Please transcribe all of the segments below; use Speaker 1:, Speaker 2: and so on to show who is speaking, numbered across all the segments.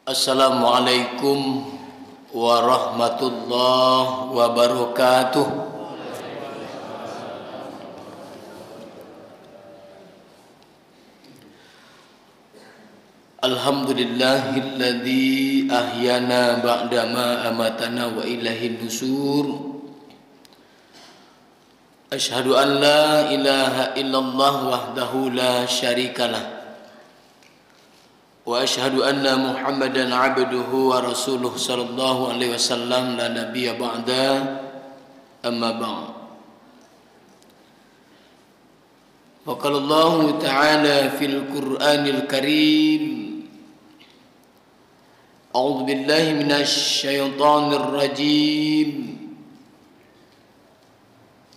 Speaker 1: Assalamualaikum warahmatullahi wabarakatuh. Alhamdulillahilladzi ahyana ba'dama amatana wa ilaihin nusur. Asyhadu an la ilaha illallah wahdahu la syarikalah. Wa asyhadu anna Muhammadan abduhu wa rasuluh sallallahu alaihi wasallam la nabiyya ba'da amma ba'd. Wa qala Allah ta'ala fil Qur'anil Karim A'udzu billahi minasy syaithanir rajim.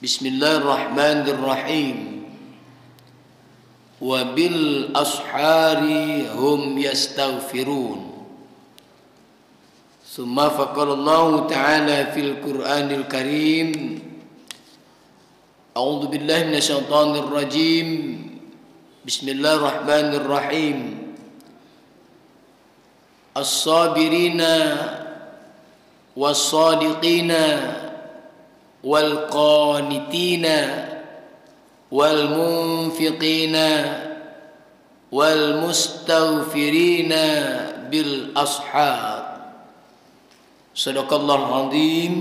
Speaker 1: Bismillahirrahmanirrahim. Wa bil ashari hum yastaghfirun. Summa faqala Allah ta'ala fil Qur'anil Karim A'udzu billahi minasyaitonir rajim. Bismillahirrahmanirrahim. As-sabirina was-sadiqina wal qanitina wal munfiqina wal mustaghfirina bil ashar. Shadaqallahul azim.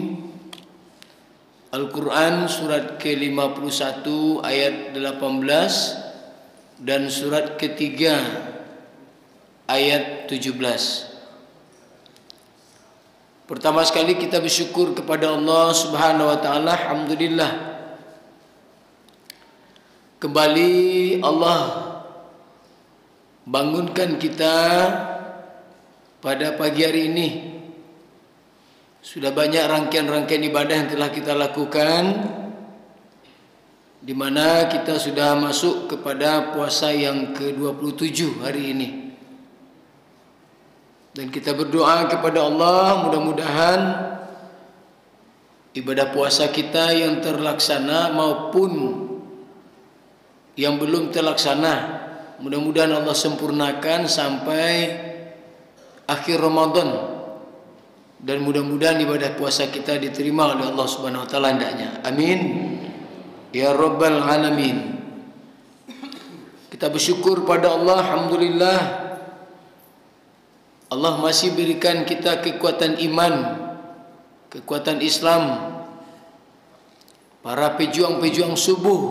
Speaker 1: Al-Quran surat ke-51 ayat 18 dan surat ketiga ayat 17. Pertama sekali kita bersyukur kepada Allah Subhanahu wa taala. Alhamdulillah, kembali Allah bangunkan kita pada pagi hari ini. Sudah banyak rangkaian-rangkaian ibadah yang telah kita lakukan, di mana kita sudah masuk kepada puasa yang ke-27 hari ini. Dan kita berdoa kepada Allah, mudah-mudahan ibadah puasa kita yang terlaksana maupun yang belum terlaksana, mudah-mudahan Allah sempurnakan sampai akhir Ramadan. Dan mudah-mudahan ibadah puasa kita diterima oleh Allah Subhanahu wa taala hendaknya. Amin ya rabbal alamin. Kita bersyukur pada Allah. Alhamdulillah, Allah masih berikan kita kekuatan iman, kekuatan Islam. Para pejuang-pejuang subuh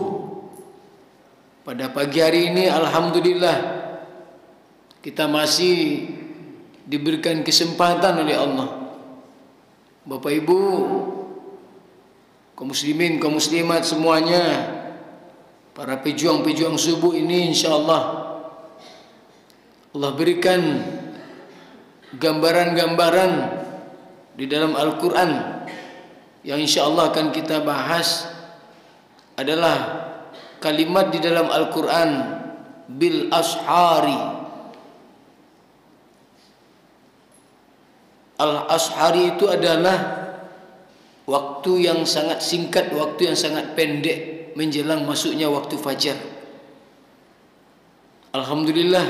Speaker 1: pada pagi hari ini, alhamdulillah, kita masih diberikan kesempatan oleh Allah. Bapak Ibu, kaum muslimin, kaum muslimat semuanya, para pejuang-pejuang subuh ini, insyaallah Allah berikan gambaran-gambaran di dalam Al-Quran yang insyaallah akan kita bahas adalah kalimat di dalam Al-Quran bil ashari. Al-ashari itu adalah waktu yang sangat singkat, waktu yang sangat pendek menjelang masuknya waktu fajar. Alhamdulillah,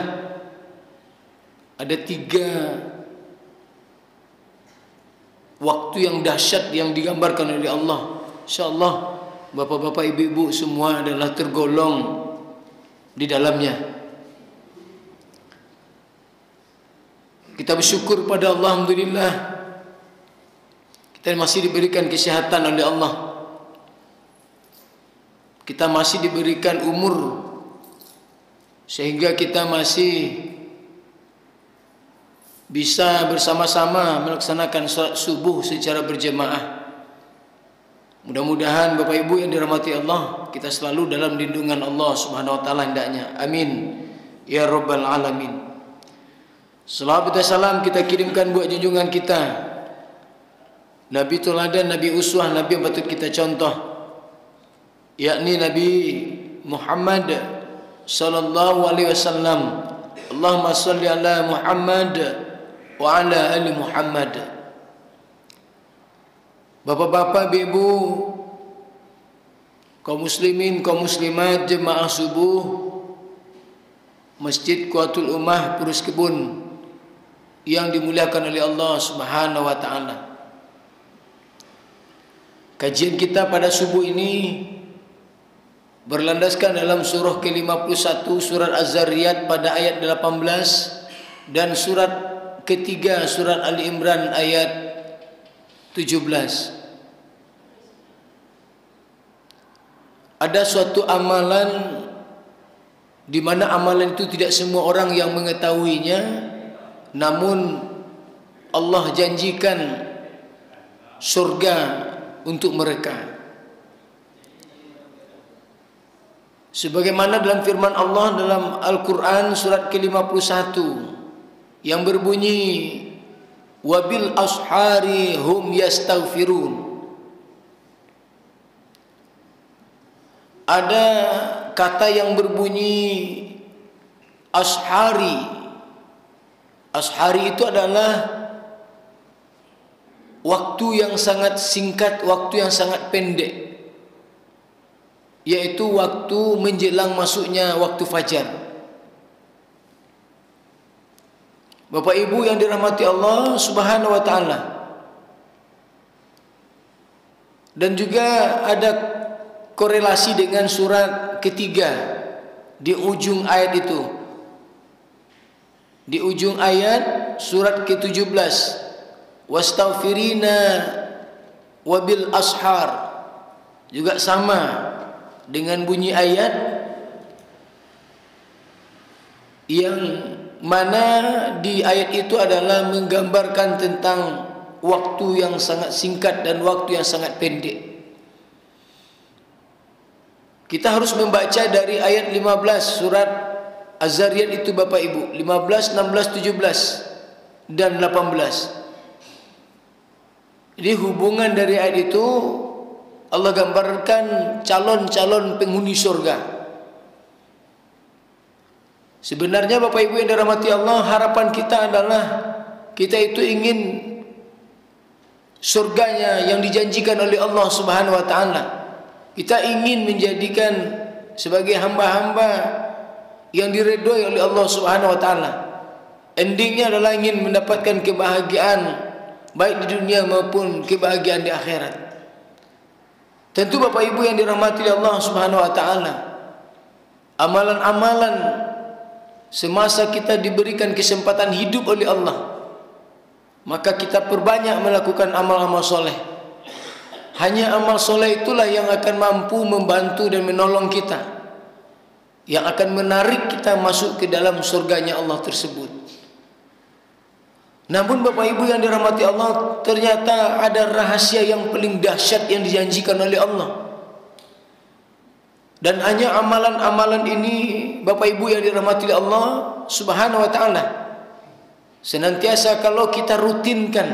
Speaker 1: ada 3 waktu yang dahsyat yang digambarkan oleh Allah. InsyaAllah bapak-bapak, ibu-ibu semua adalah tergolong di dalamnya. Kita bersyukur pada Allah, alhamdulillah, kita masih diberikan kesehatan oleh Allah. Kita masih diberikan umur sehingga kita masih bisa bersama-sama melaksanakan salat subuh secara berjemaah. Mudah-mudahan Bapak Ibu yang dirahmati Allah, kita selalu dalam lindungan Allah Subhanahu wa taala hendaknya. Amin ya rabbal alamin. Salawat dan salam kita kirimkan buat junjungan kita, Nabi teladan, Nabi uswah, Nabi yang patut kita contoh, yakni Nabi Muhammad sallallahu alaihi wasallam. Allahumma shalli ala Muhammad wa ala ali Muhammad. Bapak-bapak, ibu, kaum muslimin, kaum muslimat, jemaah subuh Masjid Quwwatul Ummah Purus Kebun, yang dimuliakan oleh Allah Subhanahu wa taala. Kajian kita pada subuh ini berlandaskan dalam surah ke-51 surat Az-Zariyat pada ayat 18 dan surat ketiga surat Ali Imran ayat 17. Ada suatu amalan di mana amalan itu tidak semua orang yang mengetahuinya, namun Allah janjikan surga untuk mereka. Sebagaimana dalam firman Allah dalam Al-Quran surat ke-51 yang berbunyi wabil ashari hum yastaghfirun. Ada kata yang berbunyi ashari. Ashari itu adalah waktu yang sangat singkat, waktu yang sangat pendek, yaitu waktu menjelang masuknya waktu fajar. Bapak Ibu yang dirahmati Allah Subhanahu wa taala. Dan juga ada korelasi dengan surat ketiga di ujung ayat itu. Di ujung ayat surat ke-17, wastaghfirina wabil ashar, juga sama dengan bunyi ayat yang mana di ayat itu adalah menggambarkan tentang waktu yang sangat singkat dan waktu yang sangat pendek. Kita harus membaca dari ayat 15 surat Az-Zariyat itu Bapak Ibu, 15, 16, 17 dan 18. Jadi hubungan dari ayat itu Allah gambarkan calon-calon penghuni surga. Sebenarnya Bapak Ibu yang dirahmati Allah, harapan kita adalah kita itu ingin surganya yang dijanjikan oleh Allah Subhanahu wa taala. Kita ingin menjadikan sebagai hamba-hamba yang diridhoi oleh Allah Subhanahu wa taala. Endingnya adalah ingin mendapatkan kebahagiaan baik di dunia maupun kebahagiaan di akhirat. Tentu Bapak Ibu yang dirahmati Allah Subhanahu wa taala, amalan-amalan semasa kita diberikan kesempatan hidup oleh Allah, maka kita perbanyak melakukan amal-amal soleh. Hanya amal soleh itulah yang akan mampu membantu dan menolong kita, yang akan menarik kita masuk ke dalam surganya Allah tersebut. Namun Bapak Ibu yang dirahmati Allah, ternyata ada rahasia yang paling dahsyat yang dijanjikan oleh Allah. Dan hanya amalan-amalan ini Bapak Ibu yang dirahmati Allah Subhanahu wa taala, senantiasa kalau kita rutinkan,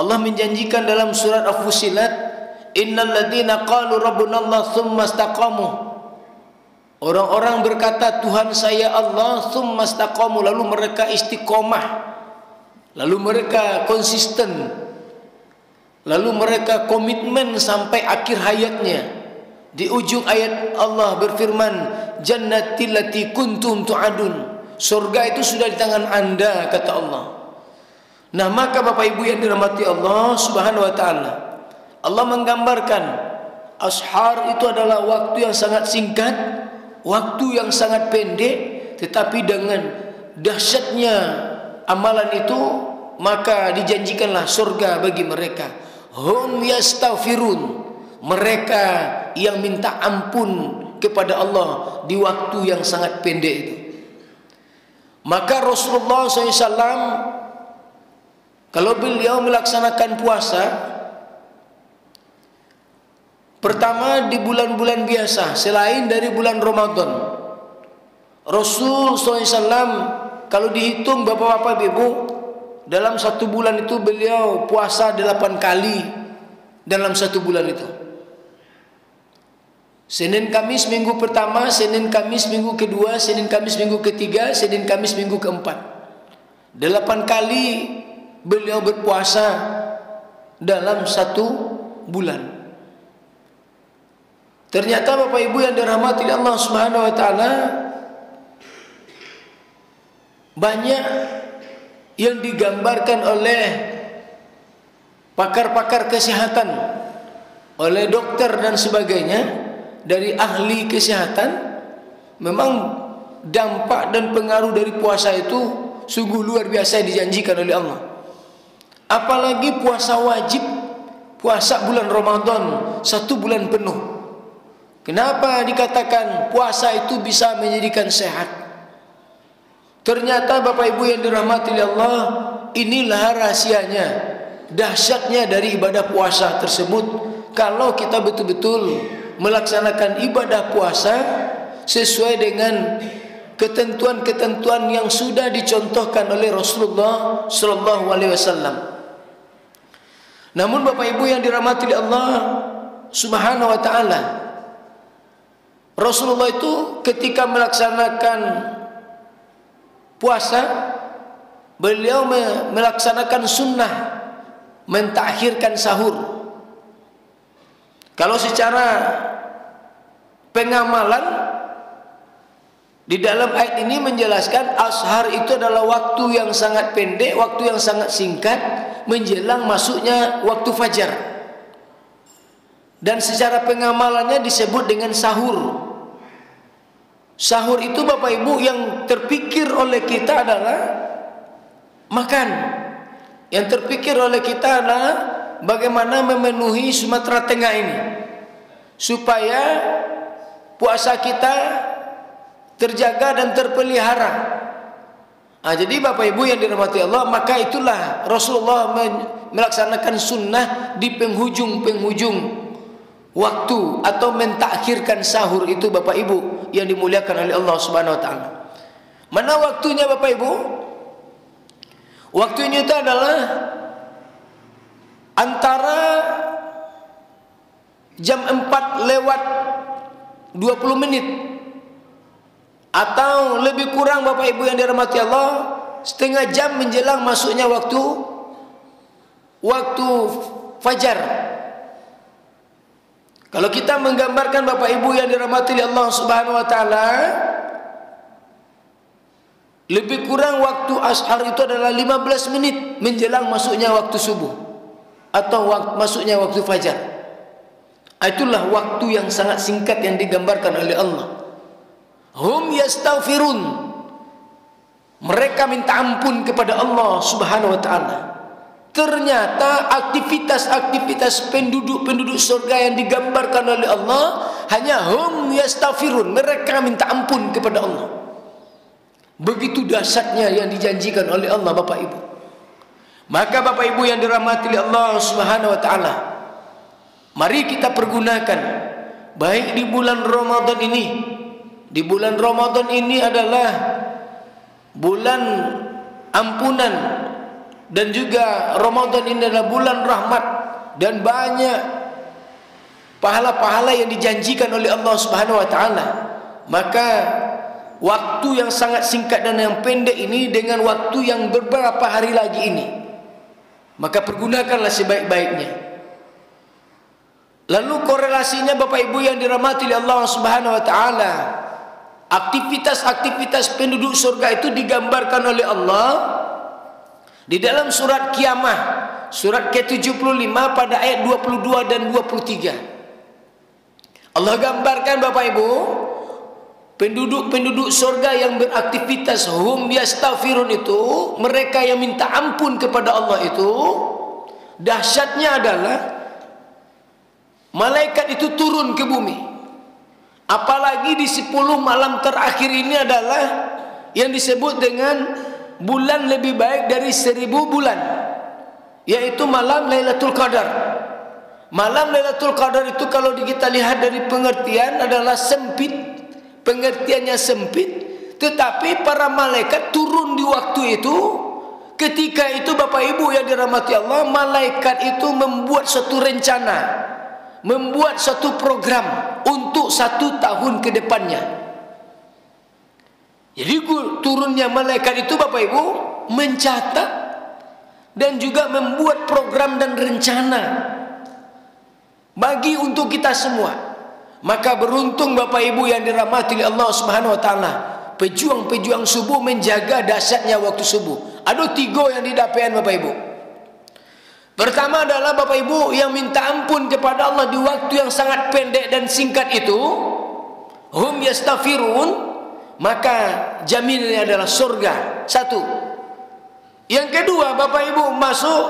Speaker 1: Allah menjanjikan dalam surat Al-Fussilat, innal ladzina qalu rabbuna Allah tsumma istaqamu. Orang-orang berkata Tuhan saya Allah, tsumma istaqamu, lalu mereka istiqomah, lalu mereka konsisten, lalu mereka komitmen sampai akhir hayatnya. Di ujung ayat Allah berfirman, jannatil lati kuntum tu'adun. Surga itu sudah di tangan Anda, kata Allah. Nah, maka Bapak Ibu yang dirahmati Allah Subhanahu wa taala, Allah menggambarkan ashar itu adalah waktu yang sangat singkat, waktu yang sangat pendek, tetapi dengan dahsyatnya amalan itu maka dijanjikanlah surga bagi mereka. Hum yastaghfirun, mereka yang minta ampun kepada Allah di waktu yang sangat pendek itu. Maka Rasulullah SAW kalau beliau melaksanakan puasa, pertama di bulan-bulan biasa selain dari bulan Ramadan, Rasul SAW kalau dihitung bapak-bapak ibu, dalam satu bulan itu beliau puasa 8 kali dalam satu bulan itu. Senin Kamis minggu pertama, Senin Kamis minggu kedua, Senin Kamis minggu ketiga, Senin Kamis minggu keempat. 8 kali beliau berpuasa dalam satu bulan. Ternyata Bapak Ibu yang dirahmati Allah Subhanahu wa taala, banyak yang digambarkan oleh pakar-pakar kesehatan, oleh dokter dan sebagainya, dari ahli kesehatan, memang dampak dan pengaruh dari puasa itu sungguh luar biasa dijanjikan oleh Allah. Apalagi puasa wajib, puasa bulan Ramadan 1 bulan penuh. Kenapa dikatakan puasa itu bisa menjadikan sehat? Ternyata Bapak Ibu yang dirahmati Allah, inilah rahasianya, dahsyatnya dari ibadah puasa tersebut. Kalau kita betul-betul melaksanakan ibadah puasa sesuai dengan ketentuan-ketentuan yang sudah dicontohkan oleh Rasulullah sallallahu alaihi wasallam. Namun Bapak Ibu yang dirahmati Allah Subhanahu wa taala, Rasulullah itu ketika melaksanakan puasa, beliau melaksanakan sunnah mentakhirkan sahur. Kalau secara pengamalan, di dalam ayat ini menjelaskan ashar itu adalah waktu yang sangat pendek, waktu yang sangat singkat menjelang masuknya waktu fajar. Dan secara pengamalannya disebut dengan sahur. Sahur itu Bapak Ibu yang terpikir oleh kita adalah makan. Yang terpikir oleh kita adalah bagaimana memenuhi Sumatera Tengah ini, supaya puasa kita terjaga dan terpelihara. Jadi Bapak Ibu yang dirahmati Allah, maka itulah Rasulullah melaksanakan sunnah di penghujung-penghujung waktu atau mentakhirkan sahur itu Bapak Ibu yang dimuliakan oleh Allah Subhanahu wa taala. Mana waktunya Bapak Ibu? Waktunya itu adalah antara jam 4 lewat 20 menit atau lebih kurang Bapak Ibu yang dirahmati Allah, setengah jam menjelang masuknya waktu fajar. Kalau kita menggambarkan Bapak Ibu yang dirahmati Allah Subhanahu wa taala, lebih kurang waktu ashar itu adalah 15 menit menjelang masuknya waktu subuh atau masuknya waktu fajar. Itulah waktu yang sangat singkat yang digambarkan oleh Allah. Hum yastaghfirun, mereka minta ampun kepada Allah Subhanahu wa taala. Ternyata aktivitas-aktivitas penduduk surga yang digambarkan oleh Allah hanya hum yastaghfirun, mereka minta ampun kepada Allah. Begitu dahsyatnya yang dijanjikan oleh Allah Bapak Ibu. Maka Bapak Ibu yang dirahmati Allah Subhanahu wa taala, mari kita pergunakan baik di bulan Ramadan ini. Di bulan Ramadan ini adalah bulan ampunan, dan juga Ramadan ini adalah bulan rahmat, dan banyak pahala-pahala yang dijanjikan oleh Allah Subhanahu wa taala. Maka waktu yang sangat singkat dan yang pendek ini dengan waktu yang beberapa hari lagi ini, maka pergunakanlah sebaik-baiknya. Lalu korelasinya Bapak Ibu yang dirahmati Allah Subhanahu wa taala, aktivitas-aktivitas penduduk surga itu digambarkan oleh Allah di dalam surat Qiyamah, surat ke-75 pada ayat 22 dan 23. Allah gambarkan Bapak Ibu, penduduk-penduduk surga yang beraktivitas hum yastaghfirun itu, mereka yang minta ampun kepada Allah itu, dahsyatnya adalah malaikat itu turun ke bumi. Apalagi di 10 malam terakhir ini adalah yang disebut dengan bulan lebih baik dari 1000 bulan, yaitu malam Lailatul Qadar. Malam Lailatul Qadar itu kalau kita lihat dari pengertian adalah sempit, pengertiannya sempit, tetapi para malaikat turun di waktu itu. Ketika itu Bapak Ibu yang dirahmati Allah, malaikat itu membuat suatu rencana, membuat satu program untuk 1 tahun ke depannya. Jadi turunnya malaikat itu Bapak Ibu mencatat dan juga membuat program dan rencana bagi untuk kita semua. Maka beruntung Bapak Ibu yang dirahmati Allah Subhanahu wa taala, pejuang-pejuang subuh menjaga dahsyatnya waktu subuh. Ada 3 yang didapatkan Bapak Ibu. Pertama adalah Bapak Ibu yang minta ampun kepada Allah di waktu yang sangat pendek dan singkat itu, hum yastaghfirun, maka jaminannya adalah surga. 1. Yang kedua, Bapak Ibu masuk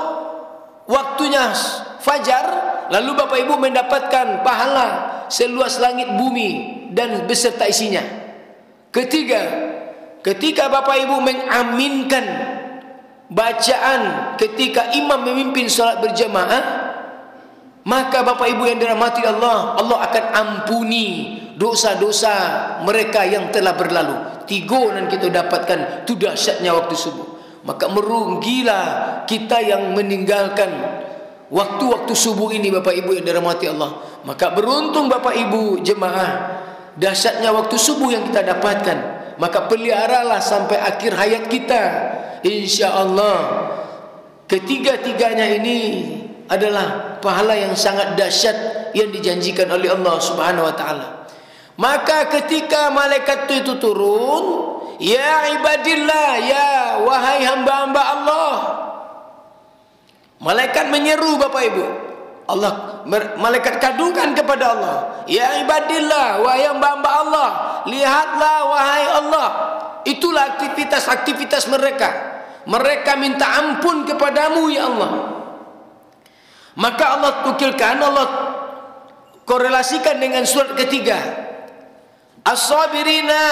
Speaker 1: waktunya fajar, lalu Bapak Ibu mendapatkan pahala seluas langit bumi dan beserta isinya. Ketiga, ketika Bapak Ibu mengaminkan bacaan ketika imam memimpin salat berjamaah, maka Bapak Ibu yang dirahmati Allah, Allah akan ampuni dosa-dosa mereka yang telah berlalu. 3 yang kita dapatkan, itu dahsyatnya waktu subuh. Maka merugilah kita yang meninggalkan waktu-waktu subuh ini Bapak Ibu yang dirahmati Allah. Maka beruntung Bapak Ibu jemaah, dahsyatnya waktu subuh yang kita dapatkan. Maka peliharalah sampai akhir hayat kita. InsyaAllah ketiga-tiganya ini adalah pahala yang sangat dahsyat yang dijanjikan oleh Allah Subhanahu wa taala. Maka ketika malaikat itu turun, ya ibadillah, ya wahai hamba-hamba Allah, malaikat menyeru Bapak Ibu. Malaikat kadungkan kepada Allah, ya ibadillah, wahai hamba-hamba Allah, lihatlah wahai Allah. Itulah aktivitas-aktivitas mereka. Mereka minta ampun kepadamu ya Allah. Maka Allah tukilkan, Allah korelasikan dengan surat ketiga, as-sabirina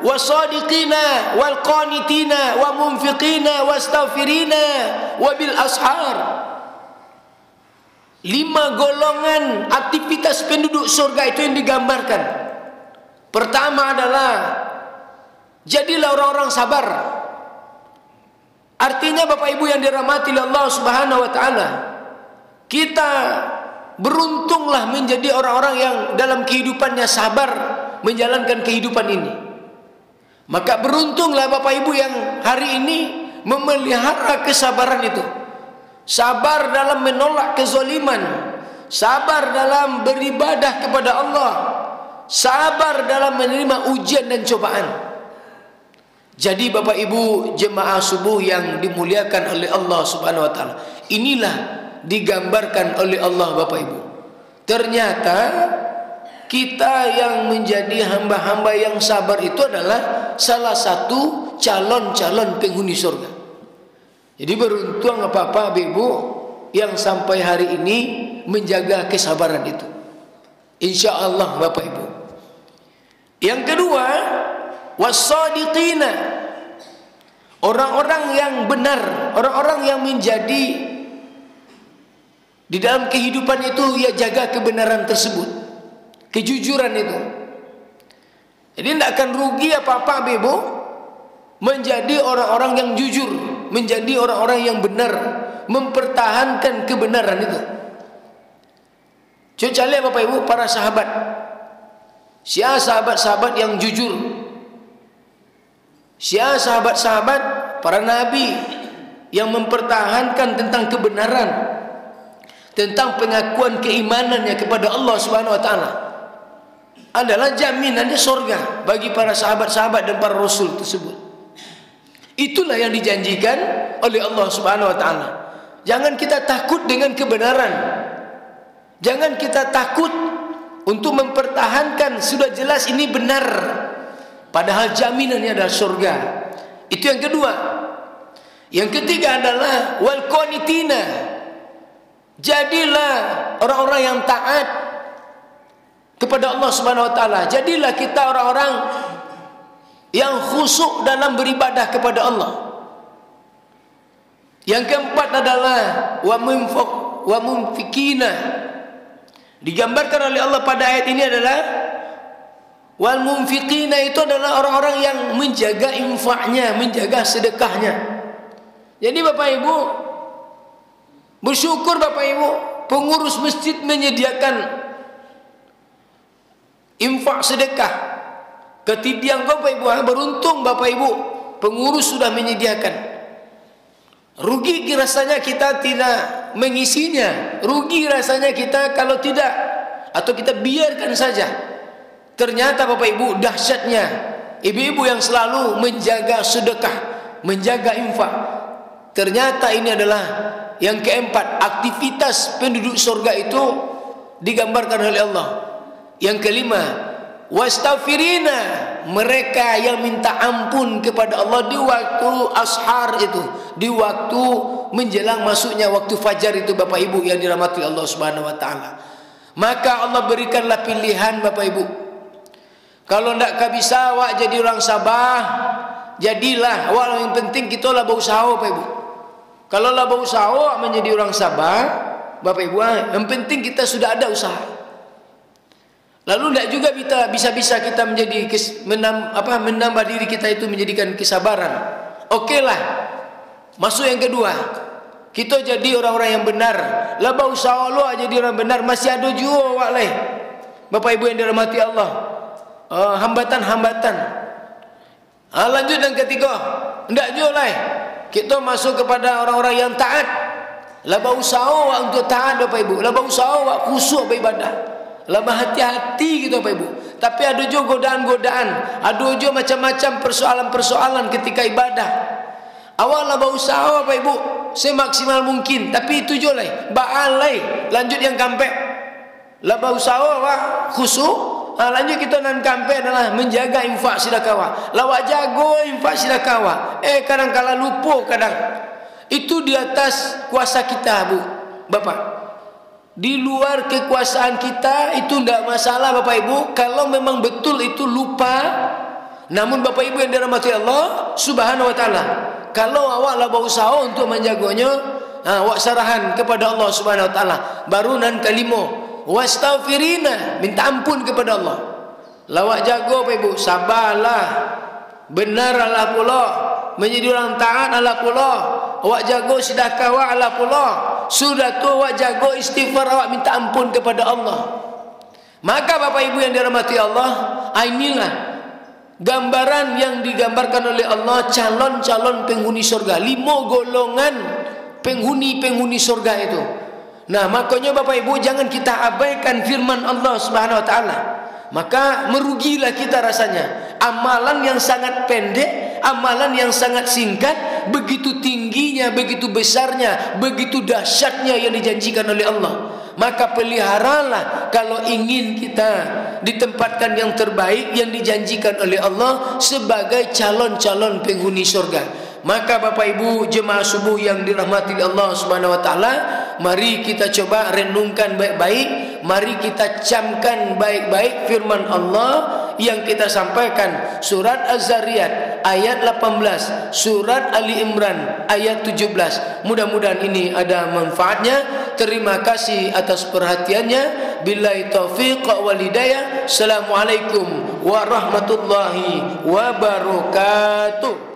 Speaker 1: was-sadiqina wal-qanitina wa munfiqina wastaghfirina wabil ashar. 5 golongan aktivitas penduduk surga itu yang digambarkan. Pertama adalah jadilah orang-orang sabar. Artinya Bapak Ibu yang dirahmati Allah Subhanahu wa taala, kita beruntunglah menjadi orang-orang yang dalam kehidupannya sabar menjalankan kehidupan ini. Maka beruntunglah Bapak Ibu yang hari ini memelihara kesabaran itu. Sabar dalam menolak kezaliman, sabar dalam beribadah kepada Allah, sabar dalam menerima ujian dan cobaan. Jadi Bapak Ibu jemaah subuh yang dimuliakan oleh Allah Subhanahu wa taala, inilah digambarkan oleh Allah Bapak Ibu. Ternyata kita yang menjadi hamba-hamba yang sabar itu adalah salah satu calon-calon penghuni surga. Jadi beruntung Bapak Ibu yang sampai hari ini menjaga kesabaran itu. Insya Allah Bapak Ibu. Yang kedua, was-sadiqina, orang-orang yang benar, orang-orang yang menjadi di dalam kehidupan itu ia jaga kebenaran tersebut, kejujuran itu. Jadi tidak akan rugi apa-apa Ibu menjadi orang-orang yang jujur, menjadi orang-orang yang benar, mempertahankan kebenaran itu. Coba lihat Bapak Ibu para sahabat. Siapa sahabat-sahabat yang jujur? Siapa sahabat-sahabat para nabi yang mempertahankan tentang kebenaran, tentang pengakuan keimanannya kepada Allah Subhanahu wa taala, adalah jaminannya surga bagi para sahabat-sahabat dan para rasul tersebut. Itulah yang dijanjikan oleh Allah Subhanahu wa taala. Jangan kita takut dengan kebenaran. Jangan kita takut untuk mempertahankan, sudah jelas ini benar, padahal jaminannya adalah surga. Itu yang kedua. Yang ketiga adalah wal qanitina. Jadilah orang-orang yang taat kepada Allah Subhanahu wa taala. Jadilah kita orang-orang yang khusyuk dalam beribadah kepada Allah. Yang keempat adalah wa munfikina. Digambarkan oleh Allah pada ayat ini adalah wal munfiqina, itu adalah orang-orang yang menjaga infaknya, menjaga sedekahnya. Jadi Bapak Ibu bersyukur Bapak Ibu, pengurus masjid menyediakan infak sedekah. Ketidian Bapak Ibu, beruntung Bapak Ibu, pengurus sudah menyediakan. Rugi rasanya kita tidak mengisinya. Rugi rasanya kita kalau tidak, atau kita biarkan saja. Ternyata Bapak Ibu dahsyatnya ibu-ibu yang selalu menjaga sedekah, menjaga infak. Ternyata ini adalah yang keempat, aktivitas penduduk surga itu digambarkan oleh Allah. Yang kelima, wastaghfirina, mereka yang minta ampun kepada Allah di waktu ashar itu, di waktu menjelang masuknya waktu fajar itu, Bapak Ibu yang dirahmati Allah Subhanahu wa taala. Maka Allah berikanlah pilihan, Bapak Ibu. Kalau ndak bisa awak jadi orang Sabah, jadilah. Awak yang penting kita lah berusaha, Bapak Ibu. Kalau lah berusaha awak menjadi orang Sabah, Bapak Ibu, yang penting kita sudah ada usaha. Lalu tidak juga bisa kita menjadi menambah diri kita itu menjadikan kesabaran. Okeylah. Masuk yang kedua, kita jadi orang-orang yang benar. Lah usaha lo jadi orang benar, masih ada juga awak leh. Bapak Ibu yang dirahmati Allah, hambatan-hambatan. Lanjut yang ketiga, tidak juga leh. Kita masuk kepada orang-orang yang taat. Lah usaha awak untuk taat, Bapak Ibu. Lah usaha awak khusyuk beribadah. Lama hati-hati gitu, Bapak Ibu. Tapi ada juga godaan-godaan, ada juga macam-macam persoalan-persoalan ketika ibadah. Awal lah berusaha, Bapak Ibu, semaksimal mungkin. Tapi itu juga lah, baalai. Lanjut yang kampe. Lah berusaha awak khusyuk. Lanjut kita nan kampe adalah menjaga infak sedekah. Lawak jago infak sedekah. Kadang-kala lupa kadang. Itu di atas kuasa kita, Bu, Bapak. Di luar kekuasaan kita itu tidak masalah, Bapak Ibu. Kalau memang betul itu lupa. Namun Bapak Ibu yang dirahmati Allah Subhanahu wa taala, kalau awak lah berusaha untuk menjaganya, awak sarahan kepada Allah Subhanahu wa taala. Baru nan kelima, wastaghfirina, minta ampun kepada Allah. Lawak jago, Bapak Ibu, sabarlah. Benar Allah pula, menjadi orang taat Allah pula. Awak jago sedekah awak Allah pula. Sudah tu awak jago istighfar, awak minta ampun kepada Allah. Maka Bapak Ibu yang dirahmati Allah, inilah gambaran yang digambarkan oleh Allah calon-calon penghuni surga. 5 golongan penghuni surga itu. Nah, makanya Bapak Ibu jangan kita abaikan firman Allah Subhanahu wa taala. Maka merugilah kita rasanya. Amalan yang sangat pendek, amalan yang sangat singkat, begitu tingginya, begitu besarnya, begitu dahsyatnya yang dijanjikan oleh Allah. Maka peliharalah kalau ingin kita ditempatkan yang terbaik yang dijanjikan oleh Allah sebagai calon-calon penghuni surga. Maka Bapak Ibu jemaah subuh yang dirahmati Allah Subhanahu wa taala, mari kita coba renungkan baik-baik, mari kita camkan baik-baik firman Allah yang kita sampaikan. Surat Az-Zariyat ayat 18, surat Ali Imran ayat 17. Mudah-mudahan ini ada manfaatnya. Terima kasih atas perhatiannya. Billahi taufiq wal hidayah. Assalamualaikum warahmatullahi wabarakatuh.